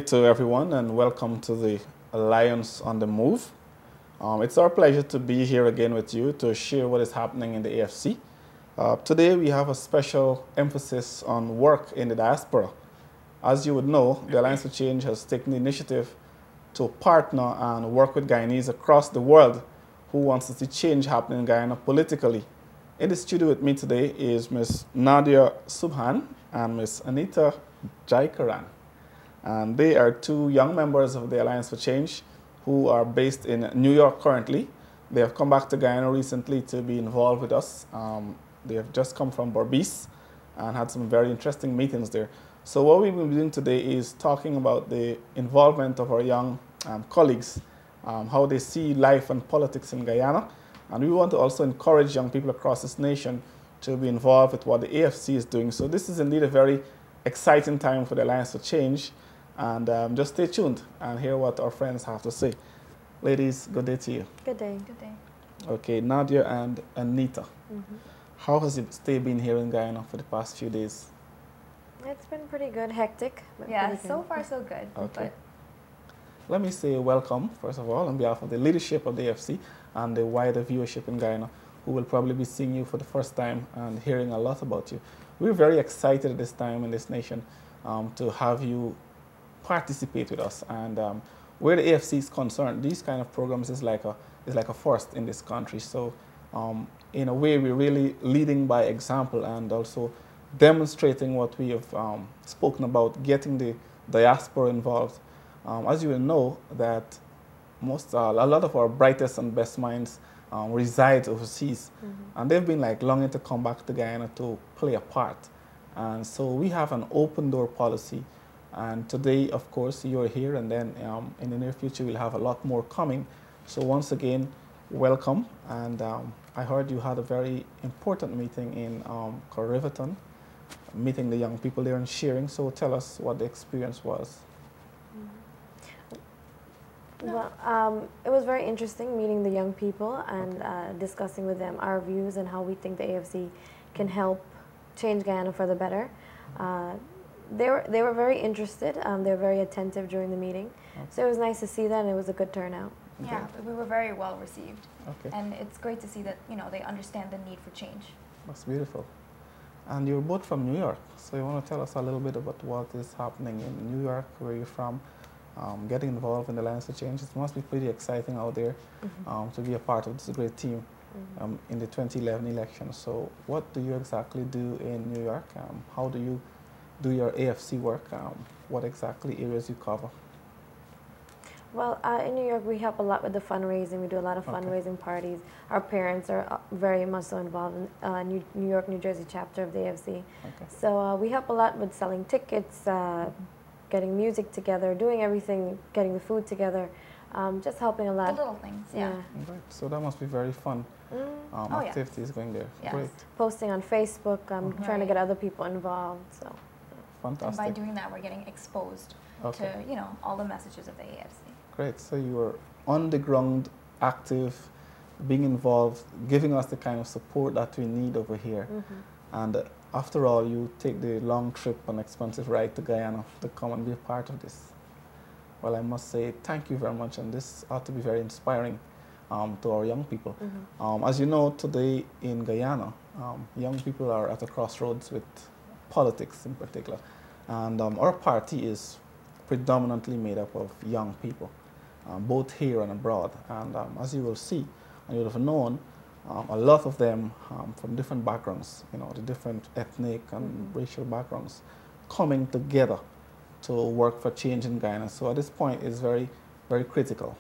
to everyone and welcome to the Alliance on the Move. It's our pleasure to be here again with you to share what is happening in the AFC. Today we have a special emphasis on work in the diaspora. As you would know, the Alliance for Change has taken the initiative to partner and work with Guyanese across the world who wants to see change happening in Guyana politically. In the studio with me today is Ms. Nadia Subhan and Ms. Anita Jaikaran. And they are two young members of the Alliance for Change who are based in New York currently. They have come back to Guyana recently to be involved with us. They have just come from Berbice and had some very interesting meetings there. So what we will be doing today is talking about the involvement of our young colleagues, how they see life and politics in Guyana. And we want to also encourage young people across this nation to be involved with what the AFC is doing. So this is indeed a very exciting time for the Alliance for Change. And just stay tuned and hear what our friends have to say. Ladies, good day to you. Good day. Good day. Okay, Nadia and Anita. How has your stay been here in Guyana for the past few days? It's been pretty good, hectic. But Yeah, pretty good. so far so good. Okay. Let me say welcome, first of all, on behalf of the leadership of the AFC and the wider viewership in Guyana, who will probably be seeing you for the first time and hearing a lot about you. We're very excited at this time in this nation to have you participate with us. And where the AFC is concerned, these kind of programs is like a first in this country. So in a way, we're really leading by example and also demonstrating what we have spoken about, getting the diaspora involved. As you will know, that a lot of our brightest and best minds reside overseas, and they've been like longing to come back to Guyana to play a part. And so we have an open door policy. And today, of course, you're here, and then in the near future, we'll have a lot more coming. So once again, welcome. And I heard you had a very important meeting in Riverton, meeting the young people there and sharing. So tell us what the experience was. Well, it was very interesting meeting the young people and discussing with them our views and how we think the AFC can help change Guyana for the better. They were very interested. They were very attentive during the meeting. Okay. So it was nice to see that, and it was a good turnout. Okay. Yeah, we were very well received. Okay. And it's great to see that, you know, they understand the need for change. That's beautiful. And you're both from New York, so you want to tell us a little bit about what is happening in New York, where you're from, getting involved in the Alliance for Change. It must be pretty exciting out there to be a part of this great team in the 2011 election. So what do you exactly do in New York? How do you do your AFC work? What exactly areas you cover? Well, in New York, we help a lot with the fundraising. We do a lot of fundraising parties. Our parents are very much so involved in New York, New Jersey chapter of the AFC. Okay. So we help a lot with selling tickets, getting music together, doing everything, getting the food together, just helping a lot. The little things, yeah. Right. So that must be very fun. Activities going there. Yes. Great. Posting on Facebook, trying to get other people involved. So. Fantastic. And by doing that, we're getting exposed to, you know, all the messages of the AFC. Great. So you were on the ground, active, being involved, giving us the kind of support that we need over here. And after all, you take the long trip and expensive ride to Guyana to come and be a part of this. Well, I must say thank you very much, and this ought to be very inspiring to our young people. As you know, today in Guyana, young people are at a crossroads with politics in particular. And our party is predominantly made up of young people, both here and abroad. And as you will see, and you will have known, a lot of them from different backgrounds, you know, the different ethnic and racial backgrounds, coming together to work for change in Guyana. So at this point, it's very, very critical.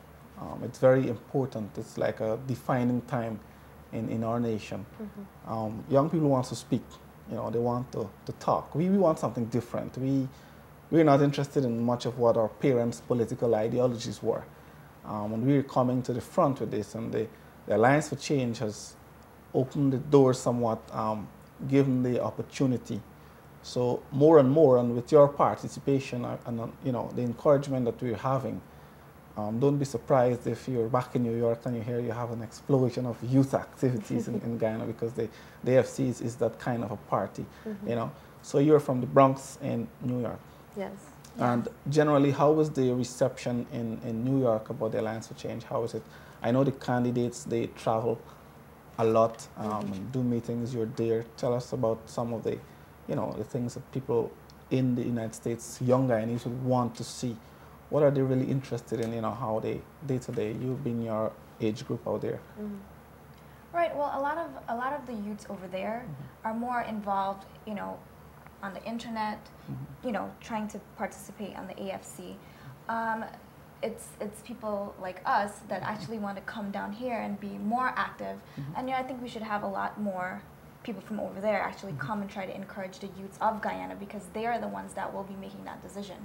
It's very important. It's like a defining time in our nation. Young people want to speak. You know, they want to talk. We want something different. We're not interested in much of what our parents' political ideologies were. And we're coming to the front with this, and the Alliance for Change has opened the door somewhat, given the opportunity. So more and more, and with your participation and you know, the encouragement that we're having, don't be surprised if you're back in New York and you hear you have an explosion of youth activities in Guyana, because the AFC is that kind of a party, you know. So you're from the Bronx in New York. Yes. Yeah. And generally, how was the reception in New York about the Alliance for Change? How is it? I know the candidates, they travel a lot and do meetings. You're there. Tell us about some of the, the things that people in the United States, young Guyanese, would want to see. What are they really interested in, how they, day to day, you being your age group out there? Right. Well, a lot of the youths over there are more involved, on the internet, trying to participate on the AFC. It's people like us that actually want to come down here and be more active. And I think we should have a lot more people from over there actually come and try to encourage the youths of Guyana, because they are the ones that will be making that decision.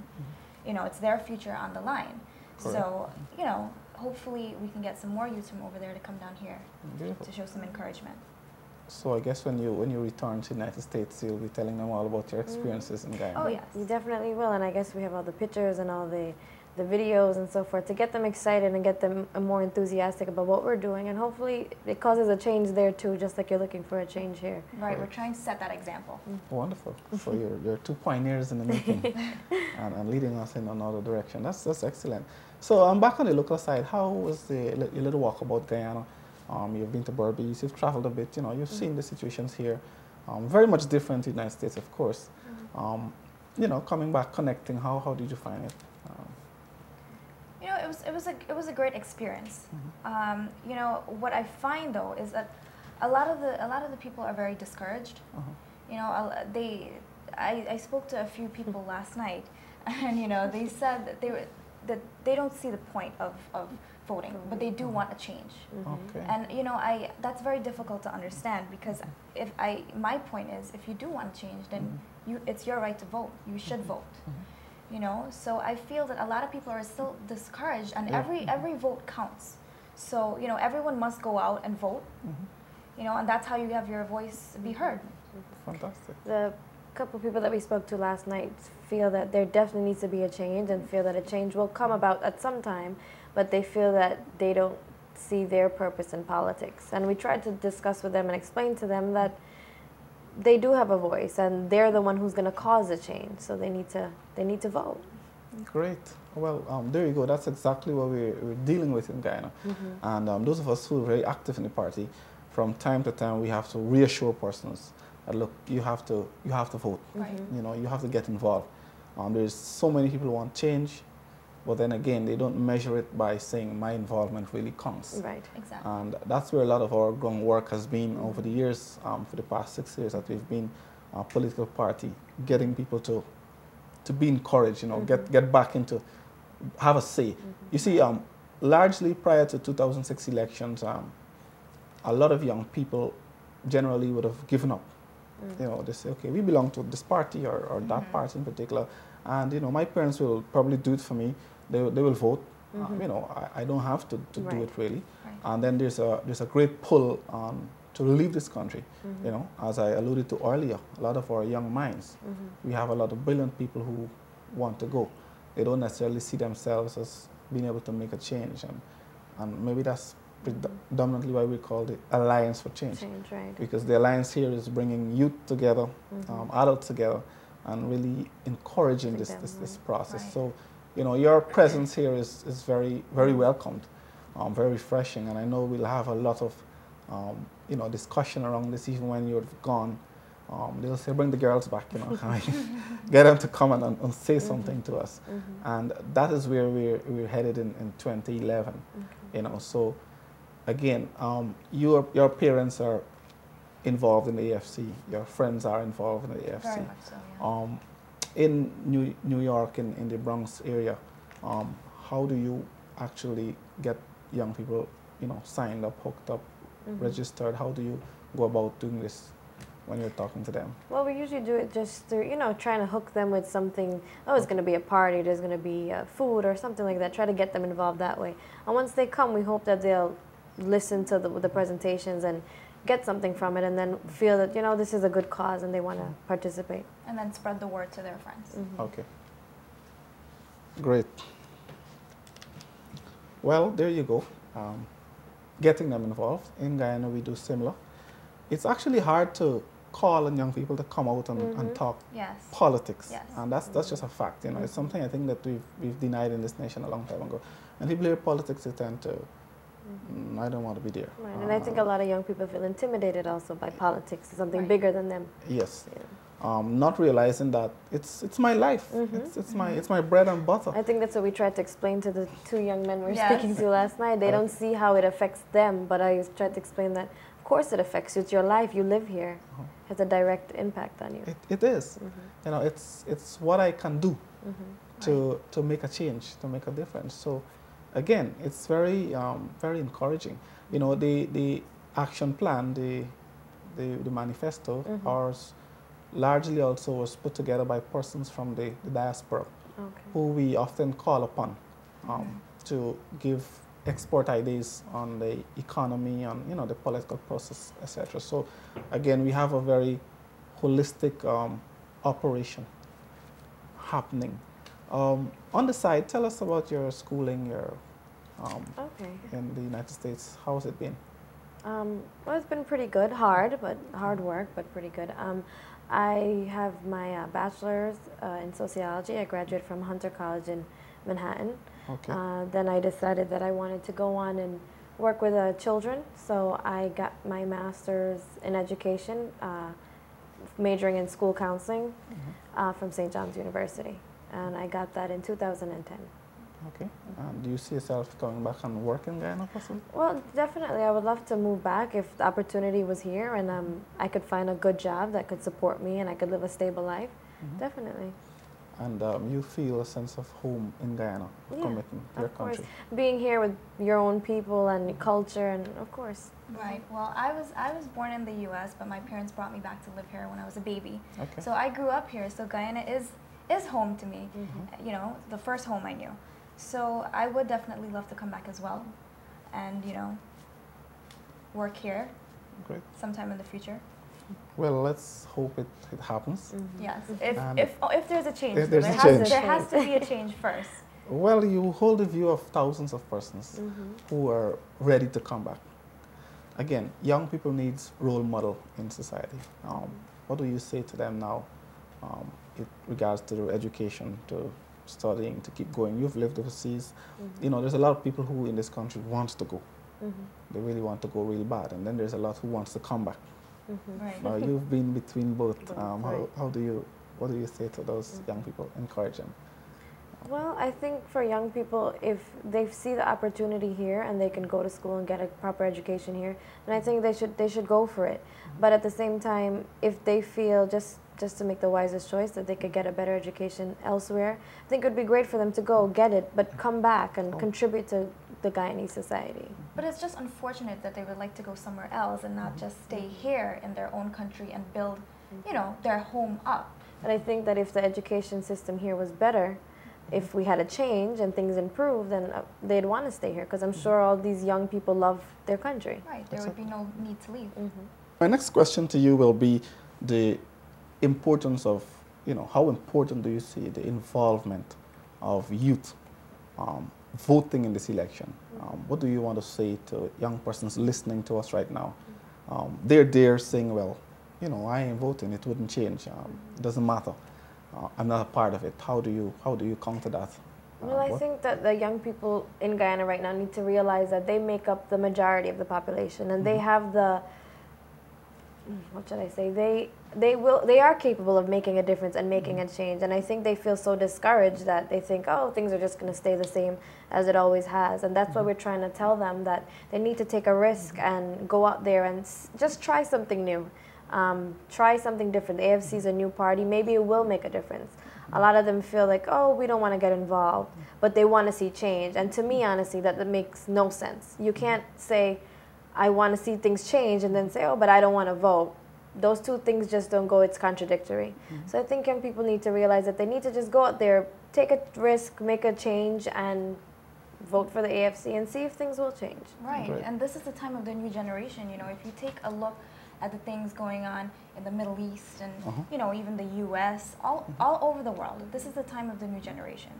It's their future on the line. Correct. So, hopefully we can get some more youths from over there to come down here to show some encouragement. So I guess when you return to the United States, you'll be telling them all about your experiences in Guyana. Oh, yes. You definitely will, and I guess we have all the pictures and all the videos and so forth to get them excited and get them more enthusiastic about what we're doing, and hopefully it causes a change there too, just like you're looking for a change here. Right, we're trying to set that example. Wonderful. So you're two pioneers in the making and leading us in another direction. That's excellent. So I'm back on the local side. How was your little walk about Guyana? You've been to Berbice, you've traveled a bit, you've seen the situations here. Very much different in the United States, of course. Coming back, connecting, how did you find it? It was a great experience. What I find though is that a lot of the people are very discouraged. I spoke to a few people last night, and they said that they don't see the point of voting, but they do want a change. Okay. And that's very difficult to understand, because my point is, if you do want to change, then it's your right to vote. You should vote. So I feel that a lot of people are still discouraged, and every vote counts. So everyone must go out and vote. And that's how you have your voice be heard. Fantastic. The couple of people that we spoke to last night feel that there definitely needs to be a change, and feel that a change will come about at some time, but they feel that they don't see their purpose in politics. And we tried to discuss with them and explain to them that they do have a voice, and they're the one who's going to cause the change, so they need to vote. Great. Well, there you go. That's exactly what we're dealing with in Guyana. And those of us who are very active in the party, from time to time, we have to reassure persons that, look, you have to vote. Right. You have to get involved. There's so many people who want change, but then again, they don't measure it by saying my involvement really counts. Right. Exactly. And that's where a lot of our groundwork has been over the years, for the past 6 years that we've been a political party, getting people to be encouraged, get back into, have a say. You see, largely prior to 2006 elections, a lot of young people generally would have given up. They say, okay, we belong to this party or that party in particular, and my parents will probably do it for me. They will vote. I don't have to do it really. Right. And then there's a great pull to leave this country. As I alluded to earlier, a lot of our young minds, we have a lot of brilliant people who want to go. They don't necessarily see themselves as being able to make a change, and maybe that's predominantly why we call it Alliance for Change. Right. Because the alliance here is bringing youth together, adults together, and really encouraging this process. Right. So, your presence here is very, very welcomed, very refreshing, and I know we'll have a lot of, discussion around this even when you're gone. They'll say, bring the girls back, get them to come and say something to us. And that is where we're headed in 2011, so again, your parents are involved in the AFC, your friends are involved in the AFC. Very much so, yeah. In New York, in the Bronx area, how do you actually get young people, signed up, hooked up, registered? How do you go about doing this when you're talking to them? Well, we usually do it just through, trying to hook them with something. Oh, it's going to be a party, there's going to be food or something like that. Try to get them involved that way. And once they come, we hope that they'll listen to the presentations and get something from it, and then feel that, this is a good cause and they want to participate. And then spread the word to their friends. Okay. Great. Well, there you go. Getting them involved. In Guyana, we do similar. It's actually hard to call on young people to come out and talk Yes. politics. Yes. And that's just a fact. You know, it's something I think that we've denied in this nation a long time ago. And people hear politics, they tend to, I don't want to be there. Right. And I think a lot of young people feel intimidated also by politics, something Right. bigger than them. Yes. Yeah. Not realizing that it's my life. It's my bread and butter. I think that's what we tried to explain to the two young men we were Yes. speaking to last night. They don't see how it affects them, but I tried to explain that, of course it affects you. It's your life. You live here. It has a direct impact on you. It is. You know, it's what I can do to make a change, to make a difference. So, again, it's very very encouraging. You know, the action plan, the manifesto, ours largely also was put together by persons from the diaspora, who we often call upon to give export ideas on the economy, on the political process, etc. So again, we have a very holistic operation happening. On the side, tell us about your schooling, your in the United States. How has it been? Well, it's been pretty good. Hard work, but pretty good. I have my bachelor's in sociology. I graduated from Hunter College in Manhattan. Okay. Then I decided that I wanted to go on and work with children, so I got my master's in education, majoring in school counseling from St. John's University, and I got that in 2010. Okay. Do you see yourself going back and working there, possibly? Well, definitely. I would love to move back if the opportunity was here and I could find a good job that could support me and I could live a stable life. Definitely. And you feel a sense of home in Guyana, committing to your country. Being here with your own people and culture, and of course. Right. Well, I was born in the U.S., but my parents brought me back to live here when I was a baby. Okay. So I grew up here. So Guyana is home to me. You know, the first home I knew. So I would definitely love to come back as well, and work here. Great. Sometime in the future. Well, let's hope it happens. Yes. If there's a change, If there's a change. there has to be a change first. Well, you hold the view of thousands of persons who are ready to come back. Again, young people need role model in society. What do you say to them now in regards to their education, to studying, to keep going? You've lived overseas. You know, there's a lot of people who in this country want to go. They really want to go real bad. And then there's a lot who wants to come back. Right. Now, you've been between both. What do you say to those young people? Encourage them. Well, I think for young people, if they see the opportunity here and they can go to school and get a proper education here, then I think they should go for it. But at the same time, if they feel just to make the wisest choice that they could get a better education elsewhere, I think it would be great for them to go get it, but come back and contribute to the Guyanese society. But it's just unfortunate that they would like to go somewhere else and not just stay here in their own country and build, their home up. And I think that if the education system here was better, if we had a change and things improved, then they'd want to stay here, because I'm sure all these young people love their country. Right, there would be no need to leave. My next question to you will be the importance of, how important do you see the involvement of youth voting in this election? What do you want to say to young persons listening to us right now? They're there saying, well, I ain't voting, it wouldn't change, it doesn't matter. I'm not a part of it. How do you counter that? Well, I think that the young people in Guyana right now need to realize that they make up the majority of the population, and they have the, what should I say? They are capable of making a difference and making a change. And I think they feel so discouraged that they think, oh, things are just going to stay the same as it always has. And that's why we're trying to tell them that they need to take a risk and go out there and just try something new. Try something different. The AFC is a new party. Maybe it will make a difference. A lot of them feel like, oh, we don't want to get involved, but they want to see change. And to me, honestly, that makes no sense. You can't say, I want to see things change, and then say, oh, but I don't want to vote. Those two things just don't go. It's contradictory. So I think young people need to realize that they need to just go out there, take a risk, make a change, and vote for the AFC and see if things will change. Right, and this is the time of the new generation. If you take a look at the things going on in the Middle East and even the U.S., all over the world, this is the time of the new generation.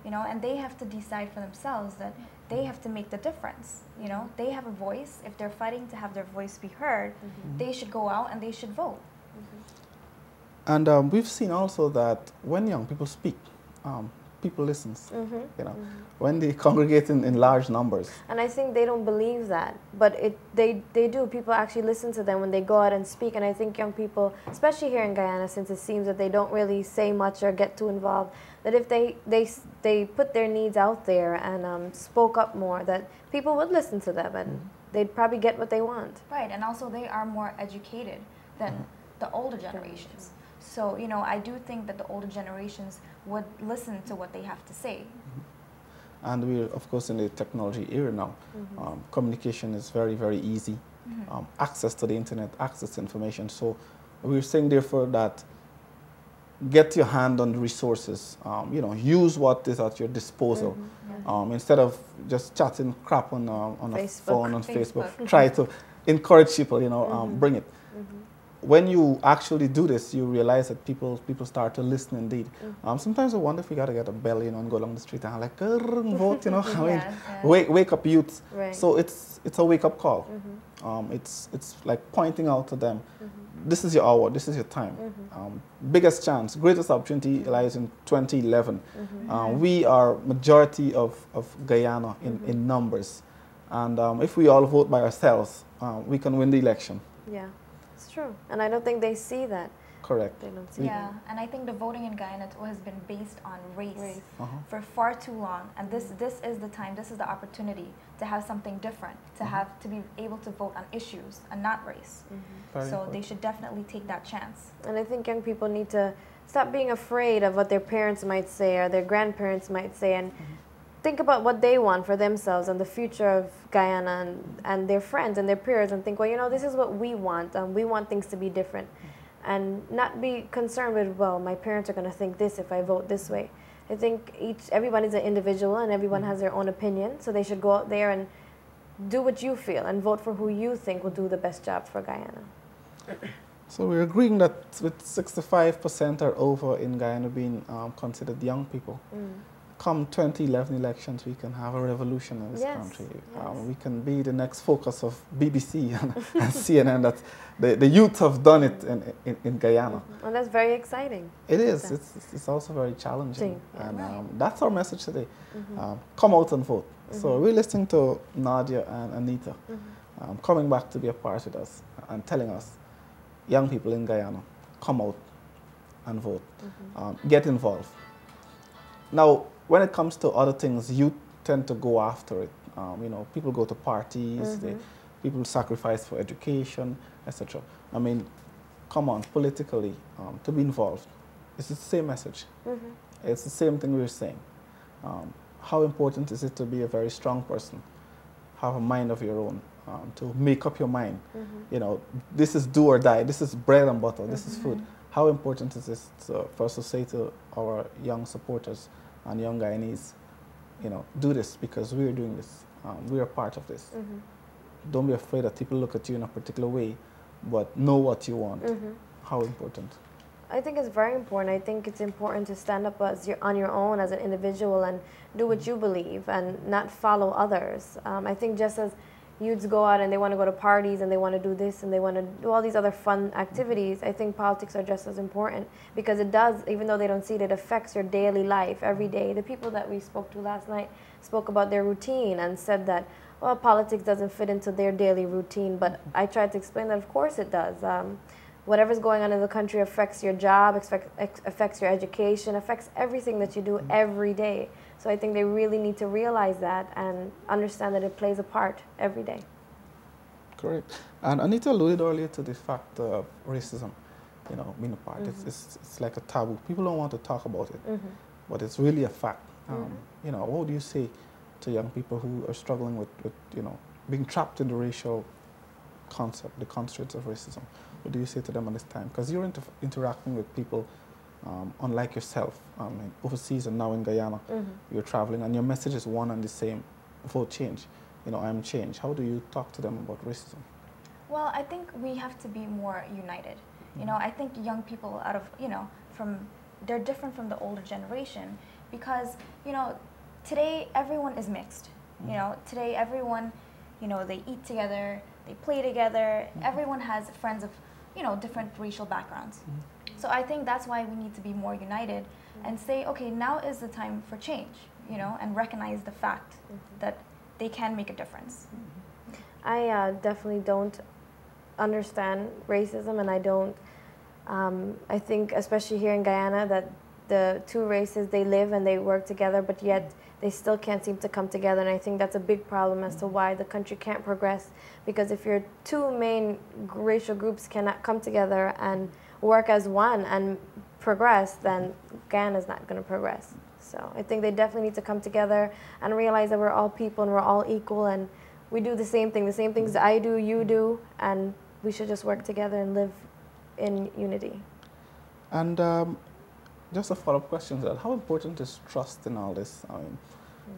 And they have to decide for themselves that they have to make the difference. They have a voice. If they're fighting to have their voice be heard, they should go out and they should vote. And we've seen also that when young people speak, people listens. You know, when they congregate in large numbers. And I think they don't believe that, but they do. People actually listen to them when they go out and speak. And I think young people, especially here in Guyana, since it seems that they don't really say much or get too involved, that if they put their needs out there and spoke up more, that people would listen to them and they'd probably get what they want. Right, and also they are more educated than the older generations. So, you know, I do think that the older generations would listen to what they have to say. And we're, of course, in the technology era now. Communication is very, very easy. Access to the internet, access to information. So we're saying, therefore, that get your hand on the resources. You know, use what is at your disposal. Instead of just chatting crap on a phone, on Facebook. Try to encourage people, you know, bring it. When you actually do this, you realize that people start to listen indeed. Sometimes I wonder if we got to get a bell, you know, and go along the street and like, vote, you know. I mean, wake up youth. Right. So it's a wake-up call. It's like pointing out to them, this is your hour, this is your time. Biggest chance, greatest opportunity lies in 2011. We are majority of Guyana in numbers. And if we all vote by ourselves, we can win the election. Yeah. It's true, and I don't think they see that. Correct. They don't see Yeah, and I think the voting in Guyana has been based on race for far too long, and this is the time, this is the opportunity to have something different, to be able to vote on issues and not race. So they should definitely take that chance. And I think young people need to stop being afraid of what their parents might say or their grandparents might say, and think about what they want for themselves and the future of Guyana and their friends and their peers, and think, well, you know, this is what we want. We want things to be different. And not be concerned with, well, my parents are going to think this if I vote this way. I think everyone is an individual and everyone has their own opinion, so they should go out there and do what you feel and vote for who you think will do the best job for Guyana. So we're agreeing that with 65% or over in Guyana being considered young people, come 2011 elections, we can have a revolution in this country. We can be the next focus of BBC and CNN. That the youth have done it in Guyana. And that's very exciting. It is. It's also very challenging. And that's our message today. Come out and vote. So we're listening to Nadia and Anita coming back to be a part with us and telling us, young people in Guyana, come out and vote. Get involved. Now, when it comes to other things, youth tend to go after it. You know, people go to parties, people sacrifice for education, etc. I mean, come on, politically, to be involved, it's the same message. It's the same thing we were saying. How important is it to be a very strong person, have a mind of your own, to make up your mind? You know, this is do or die, this is bread and butter, this is food. How important is this for us to say to our young supporters and young Guyanese, you know, do this because we're doing this. We are part of this. Don't be afraid that people look at you in a particular way, but know what you want. How important? I think it's very important. I think it's important to stand up on your own as an individual and do what you believe and not follow others. I think just as youths go out and they want to go to parties and they want to do this and they want to do all these other fun activities, I think politics are just as important, because it does, even though they don't see it, it affects your daily life every day. The people that we spoke to last night spoke about their routine and said that, well, politics doesn't fit into their daily routine, but I tried to explain that of course it does. Whatever's going on in the country affects your job, affects your education, affects everything that you do every day. So I think they really need to realize that and understand that it plays a part every day. Correct. And Anita alluded earlier to the fact of racism, you know, being a part. It's like a taboo. People don't want to talk about it, but it's really a fact. You know, what do you say to young people who are struggling with you know, being trapped in the racial concept, the constraints of racism? What do you say to them at this time? Because you're interacting with people unlike yourself, overseas and now in Guyana. You're traveling and your message is one and the same: vote change. You know, I am change. How do you talk to them about racism? Well, I think we have to be more united. You know, I think young people they're different from the older generation because, you know, today everyone is mixed. You know, today everyone, you know, they eat together, they play together. Everyone has friends of different racial backgrounds. So I think that's why we need to be more united and say, okay, now is the time for change, and recognize the fact that they can make a difference. I definitely don't understand racism, and I don't, I think especially here in Guyana that the two races, they live and they work together, but yet they still can't seem to come together, and I think that's a big problem as to why the country can't progress, because if your two main racial groups cannot come together and work as one and progress, then Guyana's not going to progress. So I think they definitely need to come together and realize that we're all people and we're all equal, and we do the same things that I do, you do, and we should just work together and live in unity. And just a follow-up question to that, how important is trust in all this? I mean,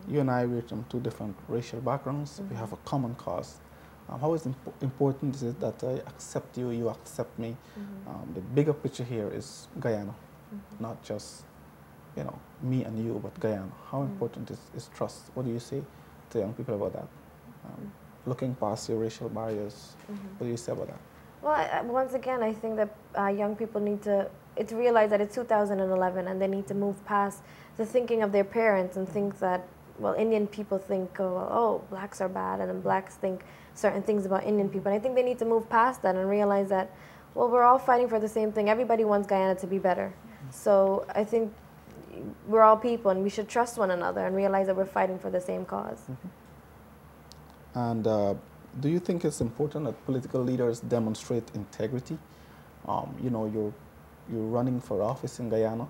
you and I, we're from two different racial backgrounds, we have a common cause. How important is it that I accept you, you accept me? The bigger picture here is Guyana, not just, me and you, but Guyana. How important is trust? What do you say to young people about that? Looking past your racial barriers, what do you say about that? Well, once again, I think that young people need to realize that it's 2011 and they need to move past the thinking of their parents and think that, well, Indian people think, oh, blacks are bad, and then blacks think certain things about Indian people. And I think they need to move past that and realize that, well, we're all fighting for the same thing. Everybody wants Guyana to be better. So I think we're all people and we should trust one another and realize that we're fighting for the same cause. And do you think it's important that political leaders demonstrate integrity? You're running for office in Guyana,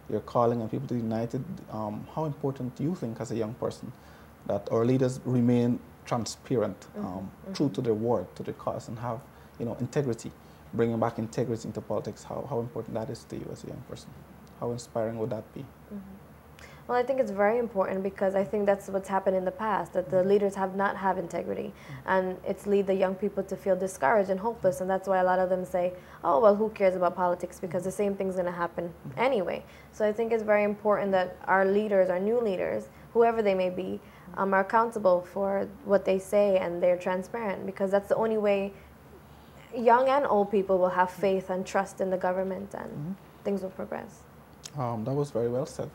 you're calling on people to be united. How important do you think as a young person that our leaders remain transparent, true to their word, to their cause, and have integrity, bringing back integrity into politics? How important that is to you as a young person? How inspiring would that be? Well, I think it's very important because I think that's what's happened in the past, that the leaders have not had integrity, and it's lead the young people to feel discouraged and hopeless, and that's why a lot of them say, oh, well, who cares about politics, because the same thing's going to happen anyway. So I think it's very important that our leaders, our new leaders, whoever they may be, are accountable for what they say and they're transparent, because that's the only way young and old people will have faith and trust in the government, and things will progress. That was very well said.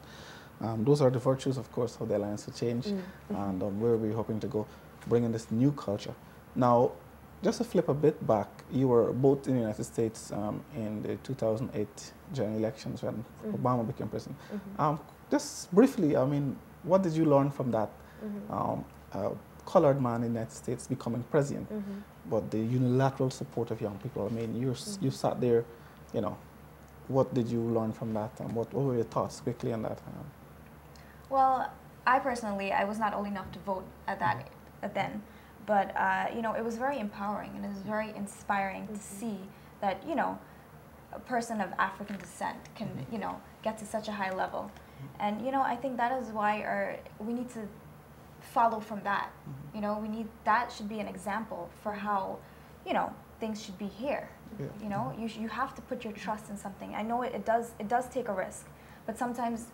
Those are the virtues, of course, of the Alliance for Change, and where we're hoping to go, bringing this new culture. Now, just to flip a bit back, you were both in the United States in the 2008 general elections when Obama became president. Just briefly, I mean, what did you learn from that? Colored man in the United States becoming president, but the unilateral support of young people. I mean, you sat there, what did you learn from that, and what were your thoughts quickly on that? Well, I personally, I was not old enough to vote at then, but it was very empowering and it was very inspiring to see that a person of African descent can get to such a high level, and I think that is why we need to follow from that. That should be an example for how things should be here. You have to put your trust in something. I know it does take a risk, but sometimes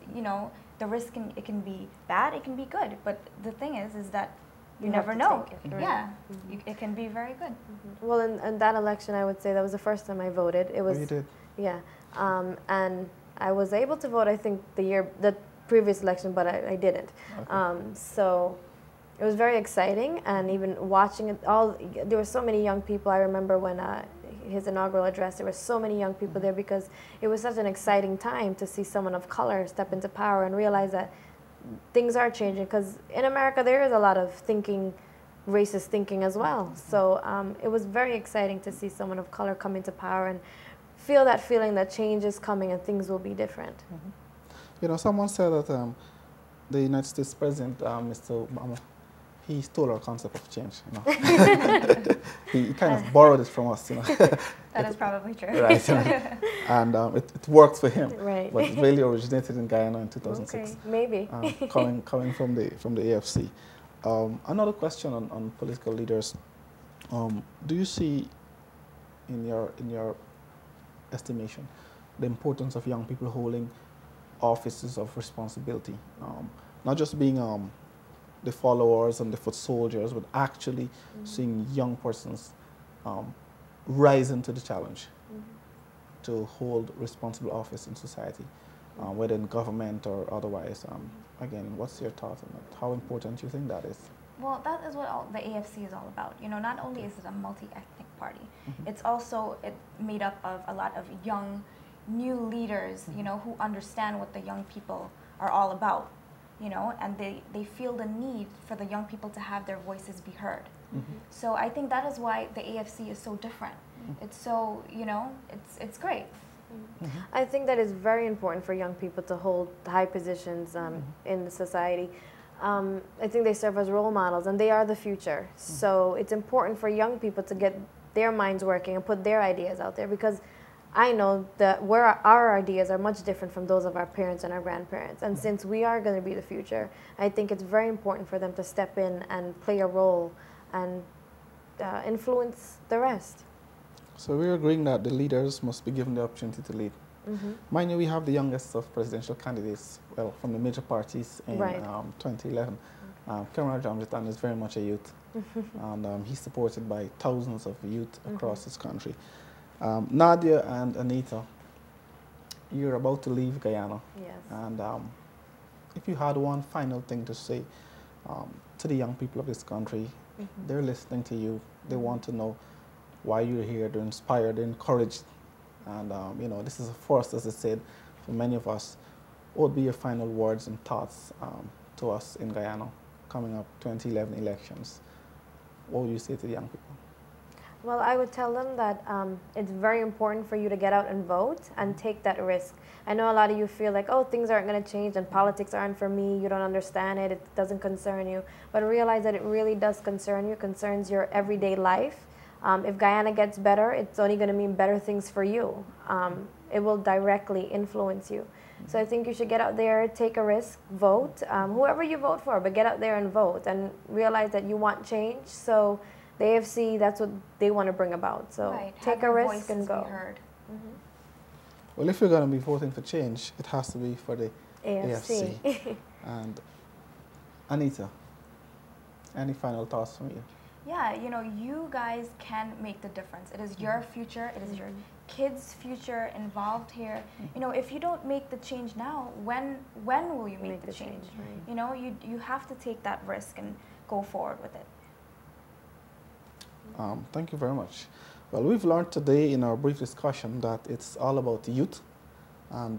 the risk can be bad, it can be good, but the thing is that you never know. It can be very good. Well, in that election, I would say that was the first time I voted. It was, you did? Yeah, and I was able to vote, I think, the previous election, but I didn't. Okay. So it was very exciting, and even watching it there were so many young people. I remember when his inaugural address, there were so many young people there, because it was such an exciting time to see someone of color step into power and realize that things are changing, because in America there is a lot of racist thinking as well. So it was very exciting to see someone of color come into power and feel that feeling that change is coming and things will be different. Someone said that the United States President, Mr. Obama, he stole our concept of change. He kind of borrowed it from us. That is probably true. Right. And it worked for him. Right. But it really originated in Guyana in 2006. Okay, maybe. Coming from the AFC. Another question on political leaders. Do you see, in your estimation, the importance of young people holding offices of responsibility, not just being the followers and the foot soldiers, but actually seeing young persons rise into the challenge to hold responsible office in society, whether in government or otherwise. Again, what's your thought on that? How important do you think that is? Well, that is what the AFC is all about. You know, not only is it a multi-ethnic party, it's also made up of a lot of young, new leaders, you know, who understand what the young people are all about, you know, and they feel the need for the young people to have their voices be heard. So I think that is why the AFC is so different. It's so, you know, it's great. I think that is very important for young people to hold high positions in the society. I think they serve as role models, and they are the future. So it's important for young people to get their minds working and put their ideas out there, because I know that our ideas are much different from those of our parents and our grandparents. And since we are going to be the future, I think it's very important for them to step in and play a role and influence the rest. So we're agreeing that the leaders must be given the opportunity to lead. Mind you, we have the youngest of presidential candidates, well, from the major parties in 2011. Cameron Johnson is very much a youth, and he's supported by thousands of youth across this country. Nadia and Anita, you're about to leave Guyana. Yes. And if you had one final thing to say to the young people of this country, they're listening to you, they want to know why you're here, they're inspired, they're encouraged. And, you know, this is a first, as I said, for many of us. What would be your final words and thoughts to us in Guyana coming up 2011 elections? What would you say to the young people? Well, I would tell them that it's very important for you to get out and vote and take that risk. I know a lot of you feel like, oh, things aren't going to change and politics aren't for me, you don't understand it, it doesn't concern you. But realize that it really does concern you, it concerns your everyday life. If Guyana gets better, it's only going to mean better things for you. It will directly influence you. So I think you should get out there, take a risk, vote, whoever you vote for, but get out there and vote and realize that you want change. So the AFC, that's what they want to bring about. So take a risk and go. Well, if you're going to be voting for change, it has to be for the AFC. And Anita, any final thoughts from you? Yeah, you know, you guys can make the difference. It is your future. It is your kids' future involved here. You know, if you don't make the change now, when will you make the change? You know, you have to take that risk and go forward with it. Thank you very much. Well, we've learned today in our brief discussion that it's all about youth.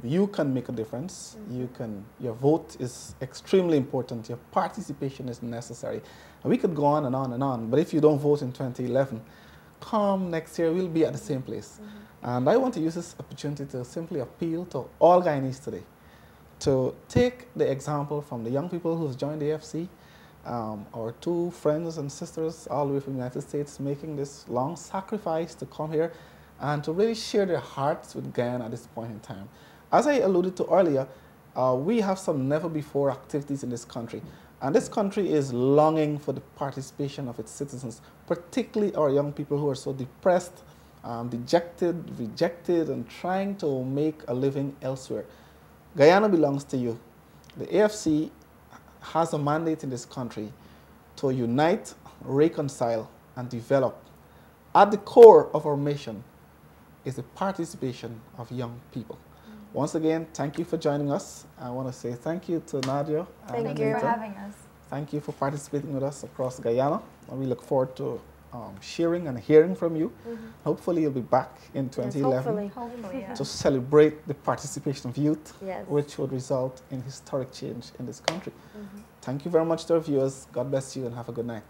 You can make a difference. Your vote is extremely important. Your participation is necessary. And we could go on and on and on, but if you don't vote in 2011, come next year, we'll be at the same place. And I want to use this opportunity to simply appeal to all Guyanese today to take the example from the young people who've joined the AFC, our two friends and sisters all the way from the United States making this long sacrifice to come here and to really share their hearts with Guyana at this point in time. As I alluded to earlier, we have some never-before activities in this country. And this country is longing for the participation of its citizens, particularly our young people who are so depressed, dejected, rejected, and trying to make a living elsewhere. Guyana belongs to you. The AFC has a mandate in this country to unite, reconcile, and develop. At the core of our mission is the participation of young people. Once again, thank you for joining us. I want to say thank you to Nadia. Thank you for having us. Thank you for participating with us across Guyana. And we look forward to sharing and hearing from you. Hopefully you'll be back in 2011 Hopefully, to celebrate the participation of youth, which would result in historic change in this country. Thank you very much to our viewers. God bless you and have a good night.